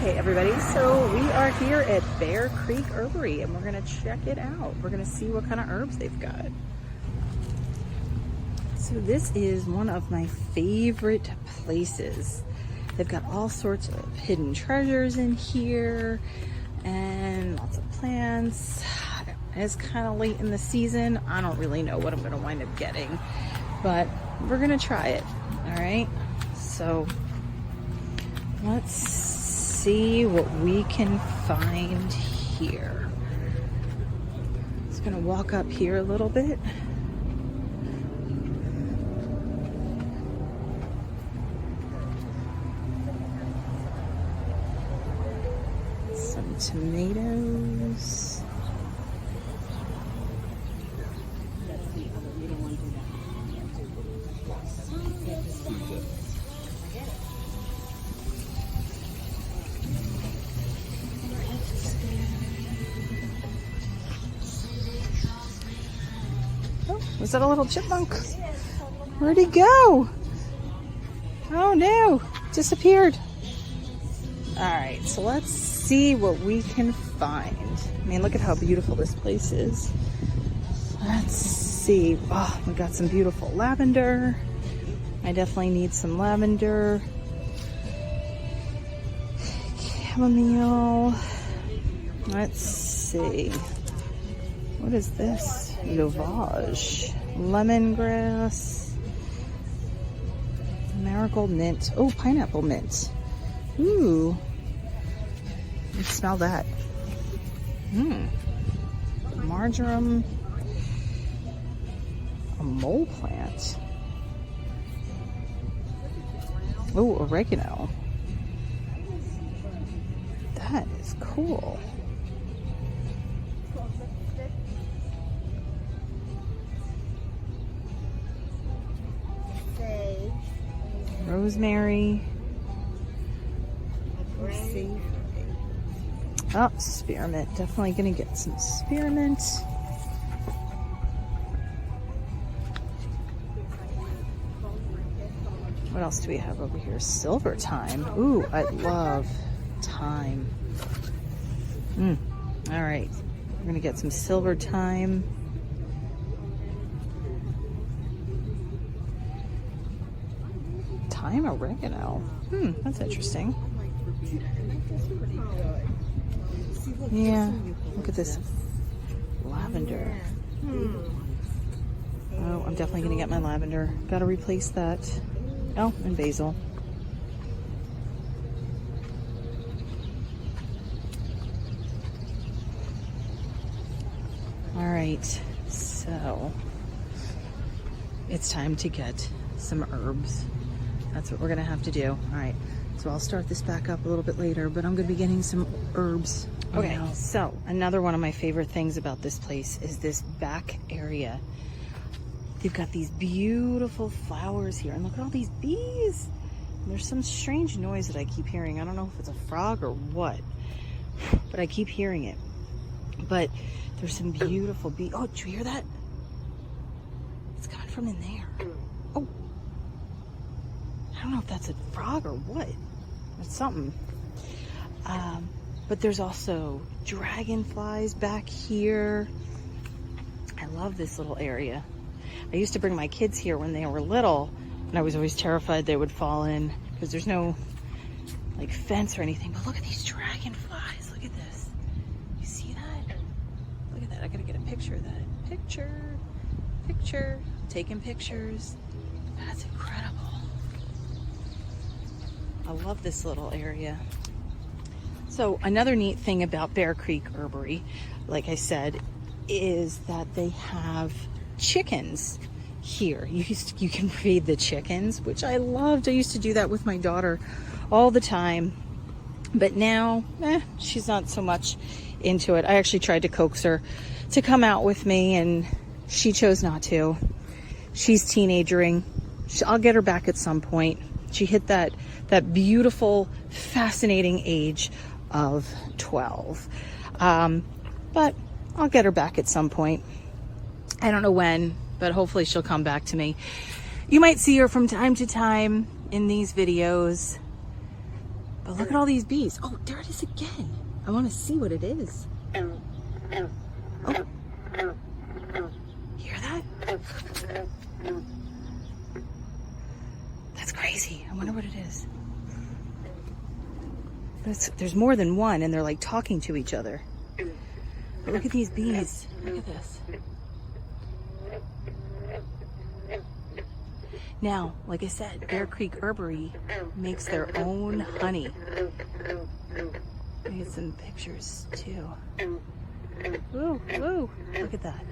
Okay, everybody, so we are here at Creek Herbary and we're gonna check it out. We're gonna see what kind of herbs they've got. So this is one of my favorite places. They've got all sorts of hidden treasures in here and lots of plants. It's kind of late in the season. I don't really know what I'm gonna wind up getting, but we're gonna try it. All right, so let's see what we can find here. Just gonna walk up here a little bit. Some tomatoes. Oh, was that a little chipmunk? Where'd he go? Oh no, disappeared. All right, so let's see what we can find. I mean, look at how beautiful this place is. Let's see. Oh, we got some beautiful lavender. I definitely need some lavender. Chamomile. Let's see. What is this? Sauvage. Lemongrass. Marigold mint. Oh, pineapple mint. Ooh. You smell that. Marjoram. A mole plant. Oh, oregano. That is cool. Rosemary. Oh, spearmint. Definitely gonna get some spearmint. What else do we have over here? Silver thyme. Ooh, I love thyme. All right, we're gonna get some silver thyme. Thyme oregano. That's interesting. Yeah, look at this lavender. Oh, I'm definitely gonna get my lavender. Gotta replace that. Oh, and basil. All right, so it's time to get some herbs. That's what we're gonna have to do. All right, so I'll start this back up a little bit later, but I'm gonna be getting some herbs. Okay, so another one of my favorite things about this place is this back area. They've got these beautiful flowers here, and look at all these bees. And there's some strange noise that I keep hearing. I don't know if it's a frog or what, but I keep hearing it. But there's some beautiful bees. Oh, did you hear that? It's coming from in there. Oh, I don't know if that's a frog or what. It's something. But there's also dragonflies back here. I love this little area. I used to bring my kids here when they were little, and I was always terrified they would fall in because there's no like fence or anything. But look at these dragonflies. Look at this. You see that? Look at that. I gotta get a picture of that. Picture. Taking pictures. That's incredible. I love this little area. So another neat thing about Creek Herbary, like I said, is that they have chickens here. You can feed the chickens, which I loved. I used to do that with my daughter all the time, but now she's not so much into it. I actually tried to coax her to come out with me, and she chose not to. She's teenagering. I'll get her back at some point. She hit that beautiful, fascinating age of 12. But I'll get her back at some point. I don't know when, but hopefully she'll come back to me. You might see her from time to time in these videos. But look at all these bees. Oh, there it is again. I want to see what it is. Oh. Hear that? That's crazy. I wonder what it is. There's more than one, and they're like talking to each other. But look at these bees. Look at this. Now, like I said, Bear Creek Herbary makes their own honey. Let me get some pictures too. Woo, woo, look at that.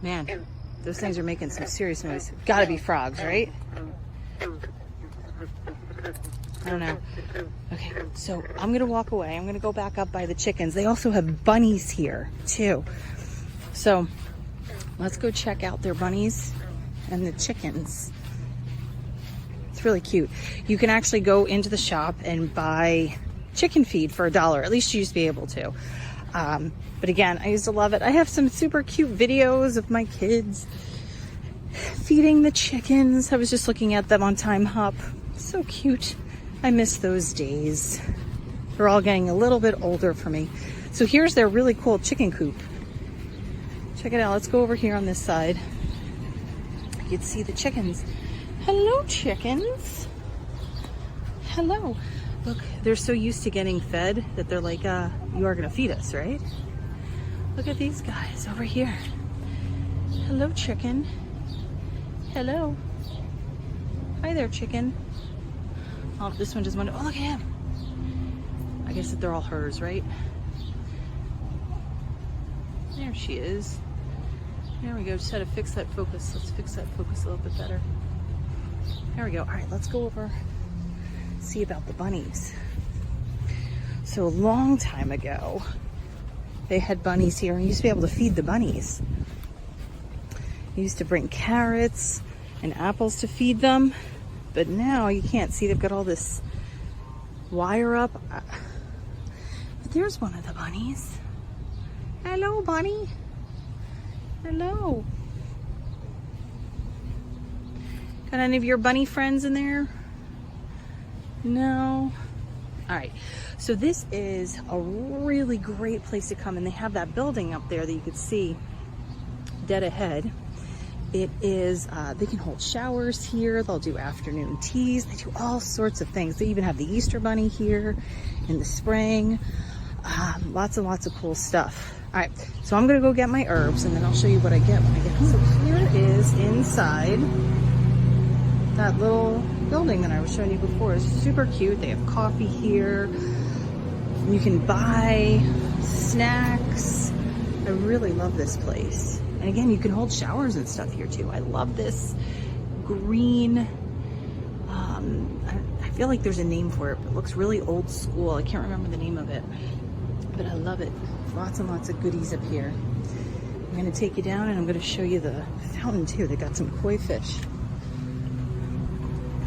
Man, those things are making some serious noise. Gotta be frogs, right? I don't know. Okay, so I'm gonna walk away. I'm gonna go back up by the chickens. They also have bunnies here too. So let's go check out their bunnies and the chickens. It's really cute. You can actually go into the shop and buy chicken feed for $1. At least you used to be able to. But again, I used to love it. I have some super cute videos of my kids feeding the chickens. I was just looking at them on Time Hop. So cute. I miss those days. They're all getting a little bit older for me. So here's their really cool chicken coop. Check it out. Let's go over here on this side. You can see the chickens. Hello, chickens. Hello. Look, they're so used to getting fed that they're like, you are gonna feed us, right? Look at these guys over here. Hello, chicken. Hello. Hi there, chicken. Oh, this one just went, oh, look at him. I guess that they're all hers, right? There she is. There we go. Just had to fix that focus. Let's fix that focus a little bit better. There we go. All right, let's go over, see about the bunnies. So a long time ago, they had bunnies here and you used to be able to feed the bunnies. You used to bring carrots and apples to feed them, but now you can't. See, they've got all this wire up. But there's one of the bunnies. Hello, bunny. Hello. Got any of your bunny friends in there? No. All right. So this is a really great place to come, and they have that building up there that you could see dead ahead. It is, they can hold showers here. They'll do afternoon teas. They do all sorts of things. They even have the Easter Bunny here in the spring. Lots and lots of cool stuff. All right, so I'm gonna go get my herbs and then I'll show you what I get when I get home. So here it is inside that little building that I was showing you before. It's super cute. They have coffee here. You can buy snacks. I really love this place. And again, you can hold showers and stuff here too. I love this green, I feel like there's a name for it, but it looks really old school. I can't remember the name of it, but I love it. Lots and lots of goodies up here. I'm gonna take you down and I'm gonna show you the fountain too. They got some koi fish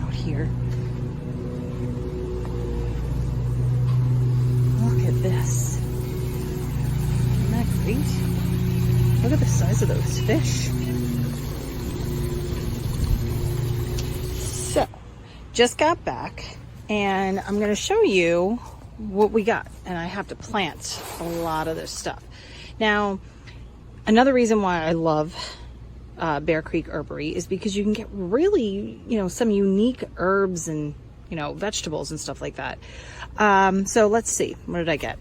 out here. Look at this. Isn't that great? Look at the size of those fish. So, just got back and I'm going to show you what we got. And I have to plant a lot of this stuff. Now, another reason why I love Bear Creek Herbary is because you can get really, some unique herbs and, vegetables and stuff like that. So let's see, what did I get?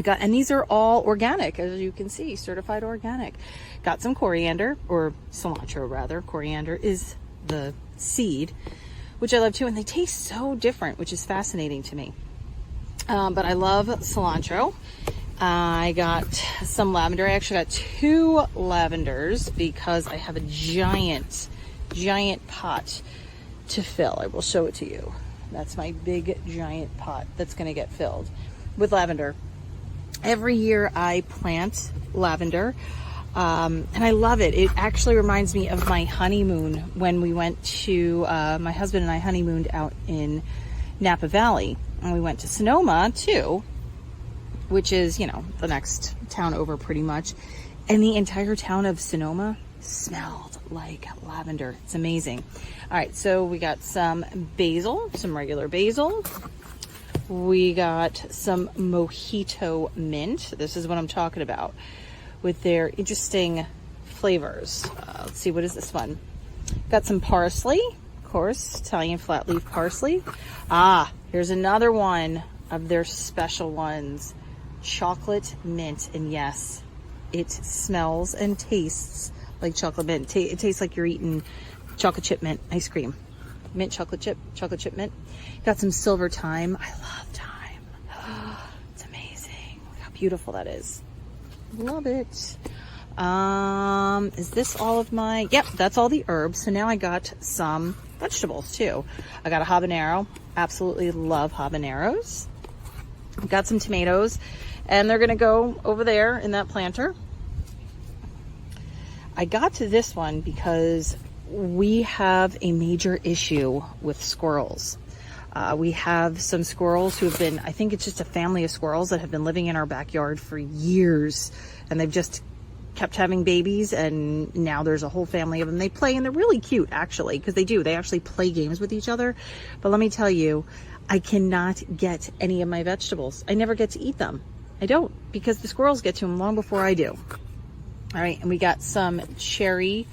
And these are all organic, as you can see, certified organic. Got some coriander, or cilantro rather. Coriander is the seed, which I love too, and they taste so different, which is fascinating to me. But I love cilantro. I got some lavender. I actually got 2 lavenders because I have a giant pot to fill. I will show it to you. That's my big giant pot that's going to get filled with lavender. Every year I plant lavender, and I love it. It actually reminds me of my honeymoon when we went to, my husband and I honeymooned out in Napa Valley, and we went to Sonoma too, which is, the next town over pretty much. And the entire town of Sonoma smelled like lavender. It's amazing. All right, so we got some basil, some regular basil. We got some mojito mint. This is what I'm talking about with their interesting flavors. Let's see, what is this one? Got some parsley, of course, Italian flat leaf parsley. Here's another one of their special ones, chocolate mint. And yes, it smells and tastes like chocolate mint. It tastes like you're eating chocolate chip mint ice cream. Mint chocolate chip mint. Got some silver thyme. I love thyme. It's amazing. Look how beautiful that is. Love it. Is this all of my, yep, that's all the herbs. So now I got some vegetables too. I got a habanero. Absolutely love habaneros. Got some tomatoes, and they're gonna go over there in that planter. I got to this one because we have a major issue with squirrels. We have some squirrels who have been, I think it's just a family of squirrels that have been living in our backyard for years, and they've just kept having babies, and now there's a whole family of them. They play, and they're really cute actually, because they actually play games with each other. But let me tell you, I cannot get any of my vegetables. I never get to eat them. I don't, because the squirrels get to them long before I do. All right, and we got some cherry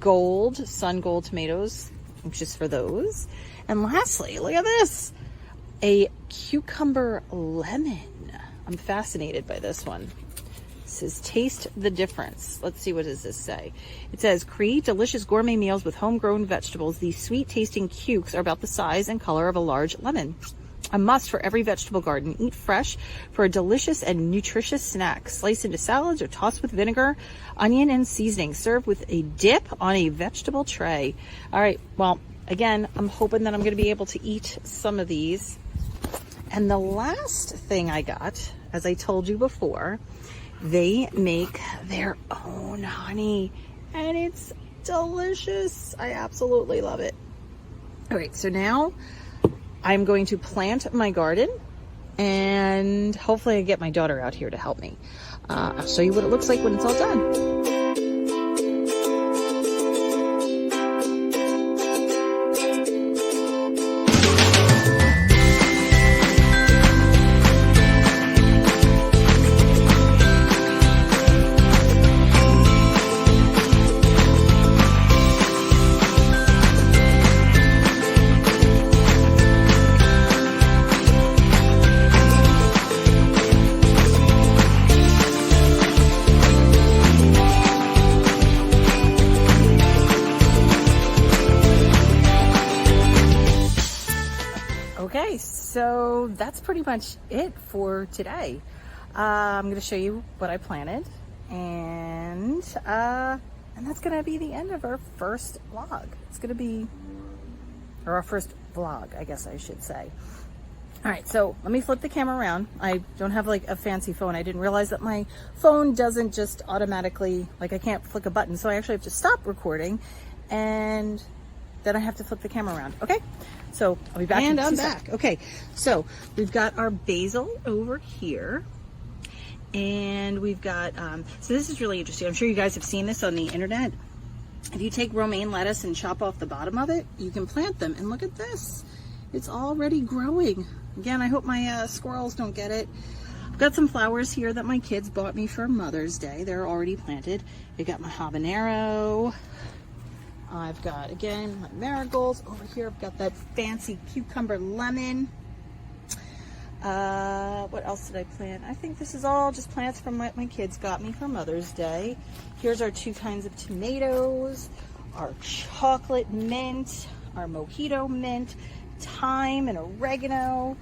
gold, sun gold tomatoes, just for those. And lastly, look at this, a cucumber lemon. I'm fascinated by this one. It says, taste the difference. Let's see, what does this say? It says, create delicious gourmet meals with homegrown vegetables. These sweet tasting cukes are about the size and color of a large lemon. A must for every vegetable garden. Eat fresh for a delicious and nutritious snack. Slice into salads or toss with vinegar, onion, and seasoning. Serve with a dip on a vegetable tray. All right, well, again, I'm hoping that I'm going to be able to eat some of these. And the last thing I got, as I told you before, they make their own honey, and it's delicious. I absolutely love it. All right, so now I'm going to plant my garden, and hopefully I get my daughter out here to help me. I'll show you what it looks like when it's all done. Okay, so that's pretty much it for today. I'm going to show you what I planted, and that's going to be the end of our first vlog. It's going to be, or our first vlog, I guess I should say. All right, so let me flip the camera around. I don't have like a fancy phone. I didn't realize that my phone doesn't just automatically, like I can't flick a button, so I actually have to stop recording, and then I have to flip the camera around. Okay, so I'll be back. And I'm back. Okay, so we've got our basil over here, and we've got, so this is really interesting. I'm sure you guys have seen this on the internet. If you take romaine lettuce and chop off the bottom of it, you can plant them, and look at this. It's already growing. Again, I hope my squirrels don't get it. I've got some flowers here that my kids bought me for Mother's Day. They're already planted. I got my habanero. I've got, again, my marigolds. Over here, I've got that fancy cucumber lemon. What else did I plant? I think this is all just plants from what my kids got me for Mother's Day. Here's our two kinds of tomatoes, our chocolate mint, our mojito mint, thyme and oregano,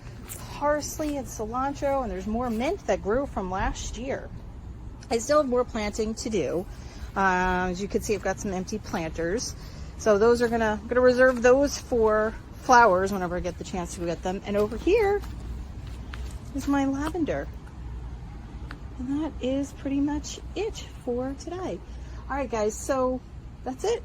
parsley and cilantro, and there's more mint that grew from last year. I still have more planting to do. As you can see, I've got some empty planters. So those are gonna reserve those for flowers whenever I get the chance to get them. And over here is my lavender. And that is pretty much it for today. All right, guys, so that's it.